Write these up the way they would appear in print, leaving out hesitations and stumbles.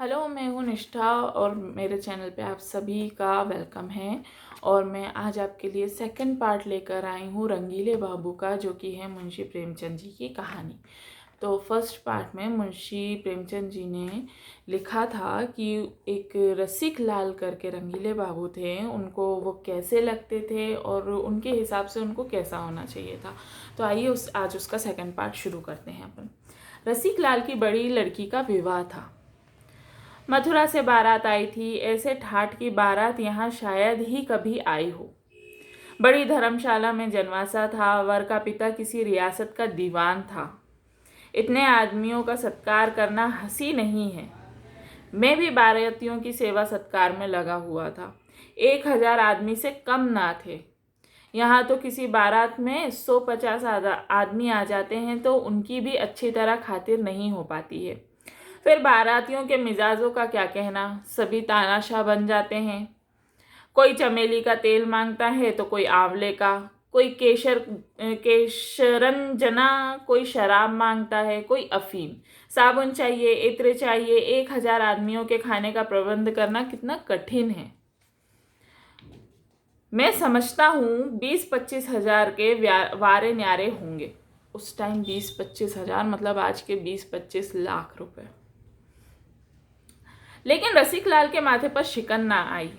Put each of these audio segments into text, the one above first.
Hello, मैं हूँ निष्ठा और मेरे चैनल पे आप सभी का वेलकम है। और मैं आज आपके लिए सेकंड पार्ट लेकर आई हूँ रंगीले बाबू का, जो कि है मुंशी प्रेमचंद जी की कहानी। तो फर्स्ट पार्ट में मुंशी प्रेमचंद जी ने लिखा था कि एक रसिक लाल करके रंगीले बाबू थे, उनको वो कैसे लगते थे और उनके हिसाब से उनको कैसा होना चाहिए था। तो आइए आज उसका सेकंड पार्ट शुरू करते हैं अपन। रसिक लाल की बड़ी लड़की का विवाह था। मथुरा से बारात आई थी। ऐसे ठाठ की बारात यहाँ शायद ही कभी आई हो। बड़ी धर्मशाला में जनवासा था। वर का पिता किसी रियासत का दीवान था। इतने आदमियों का सत्कार करना हंसी नहीं है। मैं भी बारातियों की सेवा सत्कार में लगा हुआ था। 1000 आदमी से कम ना थे। यहाँ तो किसी बारात में 150 आदमी आ जाते हैं तो उनकी भी अच्छी तरह खातिर नहीं हो पाती है। फिर बारातियों के मिजाजों का क्या कहना, सभी तानाशाह बन जाते हैं। कोई चमेली का तेल मांगता है तो कोई आंवले का, कोई केशरंजना, कोई शराब मांगता है, कोई अफीम। साबुन चाहिए, इत्र चाहिए। 1000 आदमियों के खाने का प्रबंध करना कितना कठिन है। मैं समझता हूँ 20-25 हजार के वारे न्यारे होंगे। उस टाइम 20-25 हजार मतलब आज के 20-25 लाख रुपए। लेकिन रसिक लाल के माथे पर शिकन ना आई।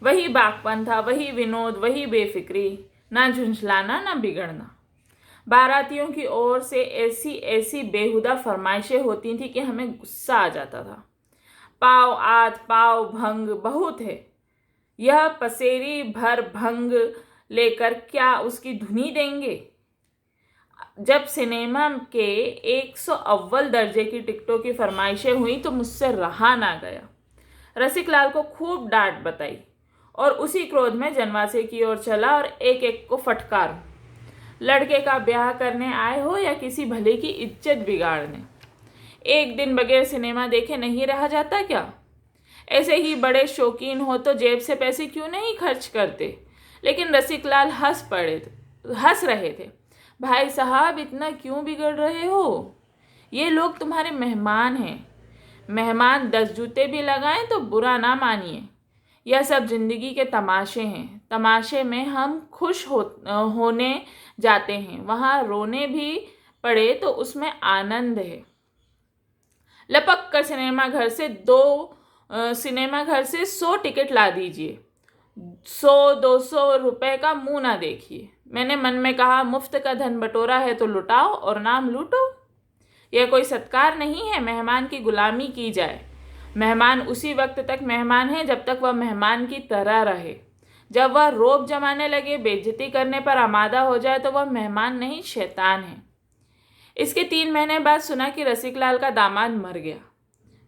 वही बागपन था, वही विनोद, वही बेफिक्री, ना झुंझलाना ना बिगड़ना। बारातियों की ओर से ऐसी ऐसी बेहुदा फरमाइशें होती थी कि हमें गुस्सा आ जाता था। पाव आध, पाव भंग बहुत है। यह पसेरी भर भंग लेकर क्या उसकी धुनी देंगे। जब सिनेमा के 100 अव्वल दर्जे की टिकटों की फरमाइशें हुई तो मुझसे रहा ना गया। रसिक लाल को खूब डांट बताई और उसी क्रोध में जनवासे की ओर चला और एक एक को फटकारूं। लड़के का ब्याह करने आए हो या किसी भले की इज्जत बिगाड़ने। एक दिन बगैर सिनेमा देखे नहीं रहा जाता क्या? ऐसे ही बड़े शौकीन हो तो जेब से पैसे क्यों नहीं खर्च करते। लेकिन रसिक लाल हंस रहे थे। भाई साहब, इतना क्यों बिगड़ रहे हो? ये लोग तुम्हारे मेहमान हैं। मेहमान 10 जूते भी लगाएं तो बुरा ना मानिए। यह सब जिंदगी के तमाशे हैं। तमाशे में हम खुश होने जाते हैं, वहाँ रोने भी पड़े तो उसमें आनंद है। लपक कर सिनेमा घर से 100 टिकट ला दीजिए। 100-200 रुपए का मुंह ना देखिए। मैंने मन में कहा, मुफ्त का धन बटोरा है तो लुटाओ और नाम लूटो। यह कोई सत्कार नहीं है मेहमान की गुलामी की जाए। मेहमान उसी वक्त तक मेहमान है जब तक वह मेहमान की तरह रहे। जब वह रोब जमाने लगे, बेइज्जती करने पर आमादा हो जाए तो वह मेहमान नहीं, शैतान है। इसके 3 महीने बाद सुना कि रसिक लाल का दामाद मर गया,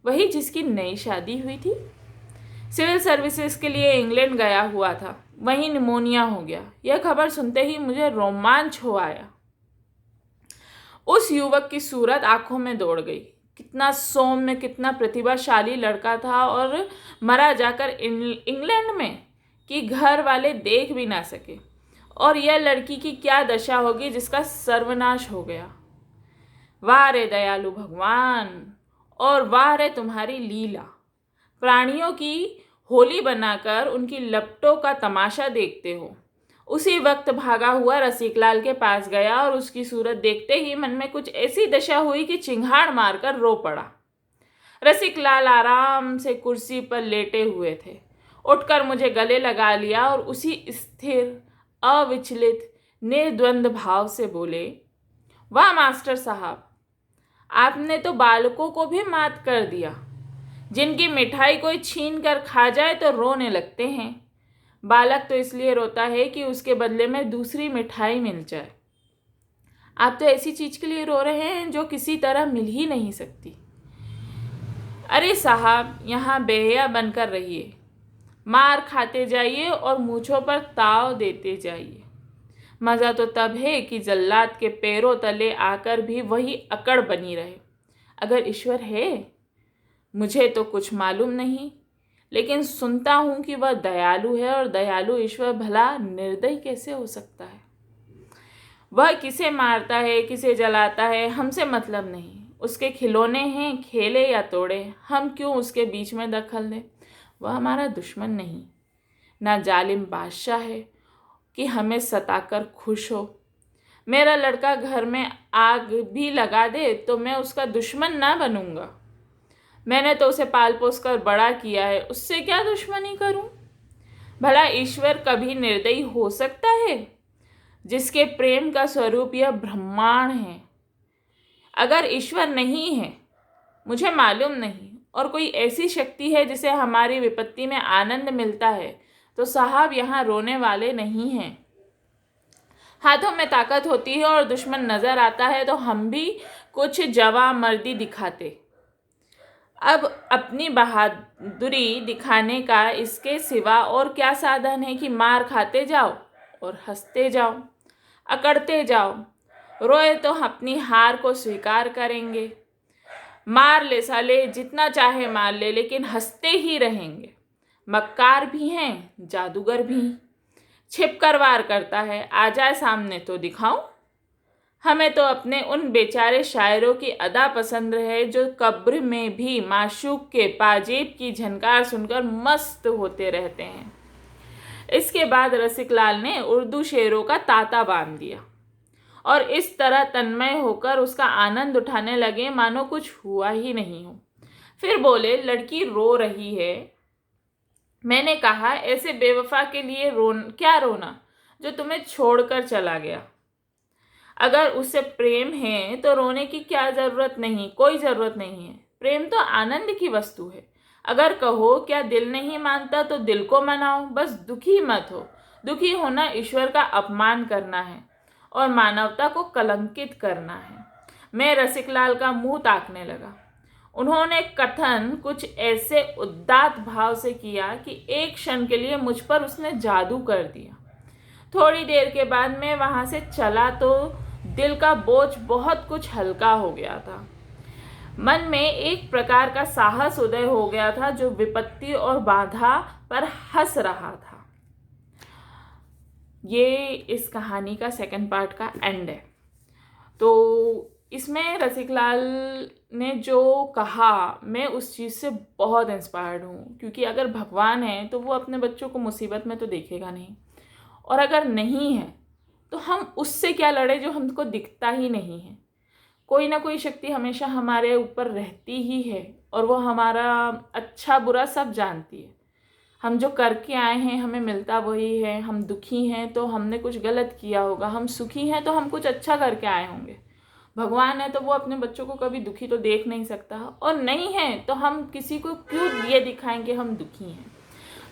वही जिसकी नई शादी हुई थी। सिविल सर्विसेज के लिए इंग्लैंड गया हुआ था, वहीं निमोनिया हो गया। यह खबर सुनते ही मुझे रोमांच हो आया। उस युवक की सूरत आंखों में दौड़ गई। कितना सौम्य, कितना प्रतिभाशाली लड़का था और मरा जाकर इंग्लैंड में कि घर वाले देख भी ना सके। और यह लड़की की क्या दशा होगी जिसका सर्वनाश हो गया। वाह रे दयालु भगवान, और वाह रे तुम्हारी लीला। प्राणियों की होली बनाकर उनकी लपटों का तमाशा देखते हो। उसी वक्त भागा हुआ रसिक लाल के पास गया और उसकी सूरत देखते ही मन में कुछ ऐसी दशा हुई कि चिंगाड़ मारकर रो पड़ा। रसिक लाल आराम से कुर्सी पर लेटे हुए थे। उठकर मुझे गले लगा लिया और उसी स्थिर, अविचलित, निर्द्वंद भाव से बोले, वाह मास्टर साहब, आपने तो बालकों को भी मात कर दिया। जिनकी मिठाई कोई छीन कर खा जाए तो रोने लगते हैं। बालक तो इसलिए रोता है कि उसके बदले में दूसरी मिठाई मिल जाए। आप तो ऐसी चीज के लिए रो रहे हैं जो किसी तरह मिल ही नहीं सकती। अरे साहब, यहाँ बेहया बनकर रहिए, मार खाते जाइए और मूंछों पर ताव देते जाइए। मज़ा तो तब है कि जल्लाद के पैरों तले आकर भी वही अकड़ बनी रहे। अगर ईश्वर है, मुझे तो कुछ मालूम नहीं, लेकिन सुनता हूँ कि वह दयालु है और दयालु ईश्वर भला निर्दयी कैसे हो सकता है। वह किसे मारता है, किसे जलाता है, हमसे मतलब नहीं। उसके खिलौने हैं, खेले या तोड़े, हम क्यों उसके बीच में दखल दें। वह हमारा दुश्मन नहीं, ना जालिम बादशाह है कि हमें सताकर खुश हो। मेरा लड़का घर में आग भी लगा दे तो मैं उसका दुश्मन ना बनूंगा। मैंने तो उसे पाल पोस कर बड़ा किया है, उससे क्या दुश्मनी करूं। भला ईश्वर कभी निर्दयी हो सकता है, जिसके प्रेम का स्वरूप यह ब्रह्मांड है। अगर ईश्वर नहीं है, मुझे मालूम नहीं, और कोई ऐसी शक्ति है जिसे हमारी विपत्ति में आनंद मिलता है, तो साहब यहाँ रोने वाले नहीं हैं। हाथों में ताकत होती है और दुश्मन नजर आता है तो हम भी कुछ जवां मर्दी दिखाते। अब अपनी बहादुरी दिखाने का इसके सिवा और क्या साधन है कि मार खाते जाओ और हंसते जाओ, अकड़ते जाओ। रोए तो अपनी हार को स्वीकार करेंगे। मार ले साले, जितना चाहे मार ले, लेकिन हंसते ही रहेंगे। मक्कार भी हैं, जादूगर भी। छिप कर वार करता है, आ जाए सामने तो दिखाऊं। हमें तो अपने उन बेचारे शायरों की अदा पसंद है जो कब्र में भी माशूक के पाजेब की झनकार सुनकर मस्त होते रहते हैं। इसके बाद रसिकलाल ने उर्दू शेरों का तांता बांध दिया और इस तरह तन्मय होकर उसका आनंद उठाने लगे मानो कुछ हुआ ही नहीं हो। फिर बोले, लड़की रो रही है। मैंने कहा, ऐसे बेवफा के लिए क्या रोना जो तुम्हें छोड़कर चला गया। अगर उससे प्रेम है तो रोने की क्या जरूरत नहीं, कोई जरूरत नहीं है। प्रेम तो आनंद की वस्तु है। अगर कहो क्या दिल नहीं मानता तो दिल को मनाओ, बस दुखी मत हो। दुखी होना ईश्वर का अपमान करना है और मानवता को कलंकित करना है। मैं रसिकलाल का मुंह ताकने लगा। उन्होंने कथन कुछ ऐसे उदात्त भाव से किया कि एक क्षण के लिए मुझ पर उसने जादू कर दिया। थोड़ी देर के बाद मैं वहां से चला तो दिल का बोझ बहुत कुछ हल्का हो गया था। मन में एक प्रकार का साहस उदय हो गया था जो विपत्ति और बाधा पर हंस रहा था। ये इस कहानी का सेकंड पार्ट का एंड है। तो इसमें रसिकलाल ने जो कहा, मैं उस चीज़ से बहुत इंस्पायर्ड हूँ, क्योंकि अगर भगवान है तो वो अपने बच्चों को मुसीबत में तो देखेगा नहीं, और अगर नहीं है तो हम उससे क्या लड़े जो हमको दिखता ही नहीं है। कोई ना कोई शक्ति हमेशा हमारे ऊपर रहती ही है और वो हमारा अच्छा बुरा सब जानती है। हम जो करके आए हैं हमें मिलता वही है। हम दुखी हैं तो हमने कुछ गलत किया होगा, हम सुखी हैं तो हम कुछ अच्छा करके आए होंगे। भगवान है तो वो अपने बच्चों को कभी दुखी तो देख नहीं सकता, और नहीं है तो हम किसी को क्यों ये दिखाएंगे हम दुखी हैं।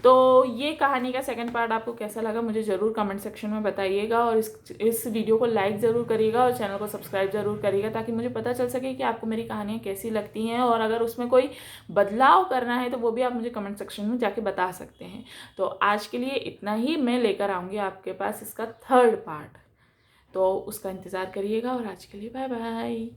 तो ये कहानी का सेकंड पार्ट आपको कैसा लगा मुझे ज़रूर कमेंट सेक्शन में बताइएगा, और इस वीडियो को लाइक ज़रूर करिएगा और चैनल को सब्सक्राइब ज़रूर करिएगा, ताकि मुझे पता चल सके कि आपको मेरी कहानियाँ कैसी लगती हैं, और अगर उसमें कोई बदलाव करना है तो वो भी आप मुझे कमेंट सेक्शन में जाके बता सकते हैं। तो आज के लिए इतना ही। मैं लेकर आऊँगी आपके पास इसका थर्ड पार्ट, तो उसका इंतज़ार करिएगा, और आज के लिए बाय बाय।